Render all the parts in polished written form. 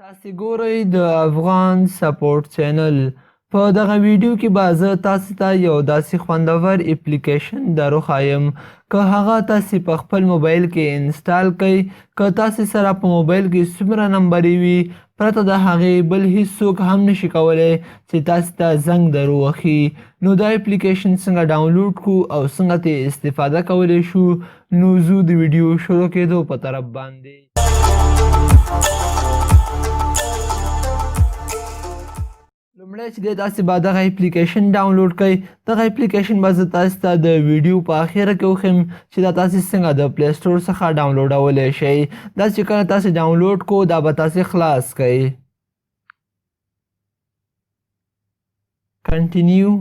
تاسې ګورئ د افغان سپورټ چینل. په دغه ویډیو کې به زه تاسې ته یو داسې خوندور اپلیکیشن دروښایم که هغه تاسې په خپل موبایل کې انسټال کئ. که تاسې سره په موبایل کې څومره نمبرې وي پرته د هغې بل هیڅوک هم نشي کولی چې تاسې ته زنګ در ووهي. نو دا اپلیکیشن څنګه ډاونلوډ کړو او څنګه ترې استفاده کولی شو، نو ځو د ویډیو شروع کېدو په طرف باندې. لومړی چې دی تاسې به دغه اپلیکیشن ډاونلوډ کړئ. دغه اپلیکیشن به زه تاسې ته د ویډیو په اخره کې وښیم چې دا تاسې څنګه د پلی سټور څخه ډاونلوډولی شئ. دا چې کله تاسې ډاونلوډ کړو دا به تاسې خلاص کړئ. کنټینیو،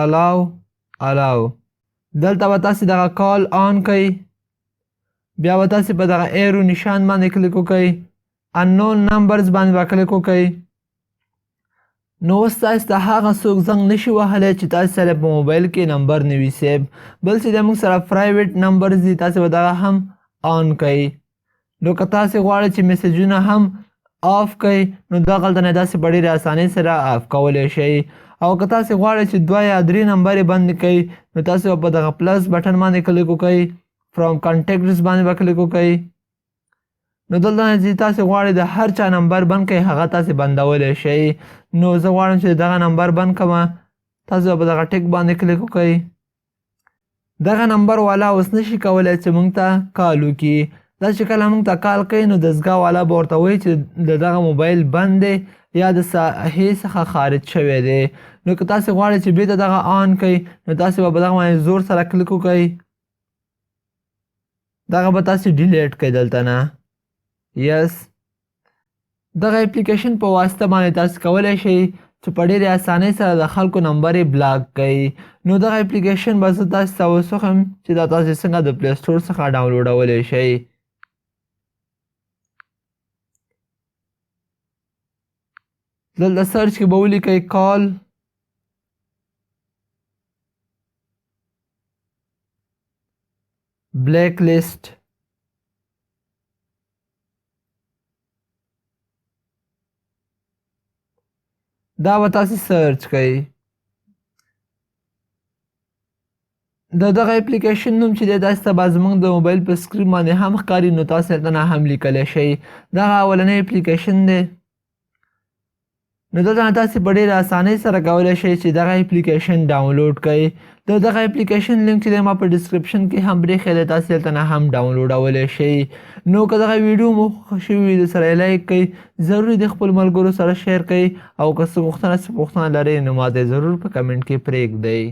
الاو دلته به تاسې دغه کال آن کړئ. بیا به تاسې په دغه ایرو نشان باندې کلیک وکړئ. انون نمبرز باندې به کلیک وکړئ. نو اوس تاسې ته هغه څوک زنګ نشي وهلی چې تاسې سره په موبایل کې نمبر نه وي سیب. بل چې د موږ سره پرایویټ نمبرز دي تاسې به دغه هم آن کړئ. نو که تاسې غواړئ چې میسیجونه هم آف کړئ نو دغلته نه داسې په ډېرې اسانۍ سره آف کولی شئ. او که تاسې غواړئ چې 2 یا 3 نمبرې بند کړئ نو تاسې به په دغه پلس بټن باندې کلیک وکړئ. فرام کانټیکټس باندې به کلیک وکړئ. نو دلته نه چې تاسې غواړئ د هر چا نمبر بند کړئ هغه تاسې بندولی شئ. نو زه غواړم چې دغه نمبر بند کړمه. تاسې به په دغه ټیک باندې کلیک وکړئ. دغه نمبر والا اوس نشي کولی چې موږ ته کال وکړي. دا چې کله موږ ته کال کوي نو دستګاه والا به ورته وایي چې د دغه موبایل بند دی یا د ساحې څخه خارج شوی دی. نو که تاسې غواړئ چې بېرته دغه آن کړئ نو تاسې به په دغه باندې زور سره کلیک وکړئ. دغه به تاسې ډیلیټ کړئ دلته نه. یس، دغه اپلیکیشن په واسطه باندې تاسې کولی شئ چې په ډېرې اسانۍ سره د خلکو نمبرې بلاک کړئ. نو دغه اپلیکیشن به زه تاسې ته اوس وښیم چې دا تاسې څنګه د پلی سټور څخه ډاونلوډولی شئ. دلته سرچ کې به ولیکئ کال بلیک لیسټ. دا به تاسې سرچ کئ. د دغه اپلیکیشن نوم چې دی تاسې ته به زموږ د موبایل په سکرین باندې هم ښکاري نو تاسې هلته نه هم لیکلی شئ. دغه اولنی اپلیکیشن دی. نو دلته نه تاسې په ډېره اسانۍ سره کولی شئ چې دغه اپلیکیشن ډاونلوډ کئ. د دغه اپلیکیشن لینک چې دی ما په ډسکرپشن کې هم پرېښی دی، تاسې هلته نه هم ډاونلوډولی شئ. نو که دغه ویډیو مو خوښه شوي وي درسره یې لایک کئ، ضروري د خپلو ملګرو سره شیر کئ او که څه غوښتنه لرئ نو ما ته یې ضرور په کمنټ کې پرېږدئ.